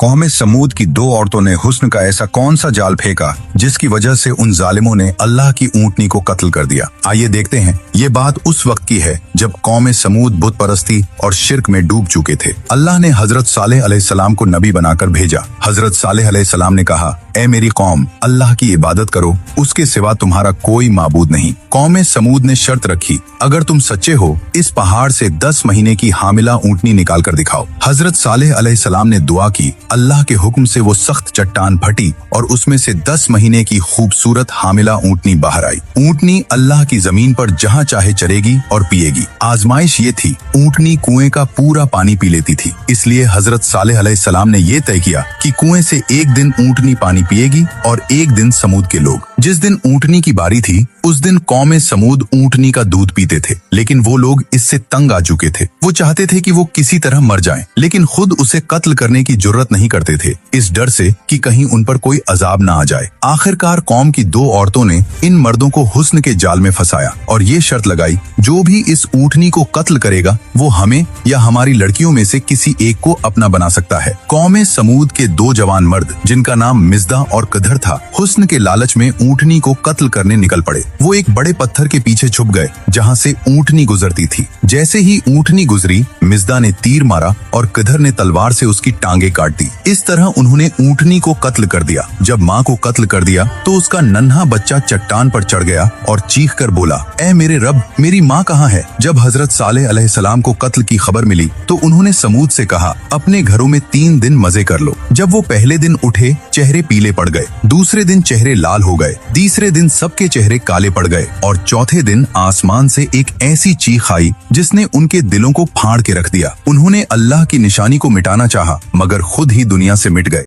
कौम समूद की दो औरतों ने हुस्न का ऐसा कौन सा जाल फेंका जिसकी वजह से उन जालिमों ने अल्लाह की ऊंटनी को कत्ल कर दिया। आइए देखते हैं। ये बात उस वक्त की है जब कौम समूद बुत परस्ती और शिर्क में डूब चुके थे। अल्लाह ने हजरत सालेह अलैहिस्सलाम को नबी बनाकर भेजा। हजरत सालेह अलैहिस्सलाम ने कहा, ए मेरी कौम, अल्लाह की इबादत करो, उसके सिवा तुम्हारा कोई माबूद नहीं। कौम समूद ने शर्त रखी, अगर तुम सच्चे हो इस पहाड़ से 10 महीने की हामिला ऊंटनी निकाल कर दिखाओ। हजरत सालेह अलैहिस्सलाम ने दुआ की, अल्लाह के हुक्म से वो सख्त चट्टान फटी और उसमें से 10 महीने की खूबसूरत हामिला ऊंटनी बाहर आई। ऊंटनी अल्लाह की जमीन पर जहाँ चाहे चरेगी और पिएगी। आजमाइश ये थी, ऊंटनी कुएं का पूरा पानी पी लेती थी। इसलिए हजरत सालेह अलैहिस्सलाम ने ये तय किया कि कुएं से एक दिन ऊंटनी पानी पिएगी और एक दिन समूद के लोग। जिस दिन ऊंटनी की बारी थी उस दिन कौम समूद ऊंटनी का दूध पीते थे, लेकिन वो लोग इससे तंग आ चुके थे। वो चाहते थे कि वो किसी तरह मर जाएं, लेकिन खुद उसे कत्ल करने की जुर्रत नहीं करते थे, इस डर से कि कहीं उन पर कोई अजाब ना आ जाए। आखिरकार कौम की दो औरतों ने इन मर्दों को हुस्न के जाल में फंसाया और ये शर्त लगाई, जो भी इस ऊंटनी को कत्ल करेगा वो हमें या हमारी लड़कियों में से किसी एक को अपना बना सकता है। कौम समूद के दो जवान मर्द, जिनका नाम मिज़दा और कदर था, हुस्न के लालच में ऊंटनी को कत्ल करने निकल पड़े। वो एक बड़े पत्थर के पीछे छुप गए जहाँ से ऊंटनी गुजरती थी। जैसे ही ऊंटनी गुजरी, मिज़दा ने तीर मारा और कदर ने तलवार से उसकी टांगे काट दी। इस तरह उन्होंने ऊंटनी को कत्ल कर दिया। जब माँ को कत्ल कर दिया तो उसका नन्हा बच्चा चट्टान पर चढ़ गया और चीख कर बोला, ए मेरे रब, मेरी माँ कहाँ है? जब हजरत सालेह अलैहिस्सलाम को कत्ल की खबर मिली तो उन्होंने समूद से कहा, अपने घरों में 3 दिन मजे कर लो। जब वो पहले दिन उठे, चेहरे पीले पड़ गए, दूसरे दिन चेहरे लाल हो गए, तीसरे दिन सबके चेहरे काले पड़ गए और चौथे दिन आसमान से एक ऐसी चीख आई जिसने उनके दिलों को फाड़ के रख दिया। उन्होंने अल्लाह की निशानी को मिटाना चाहा, मगर खुद ही दुनिया से मिट गए।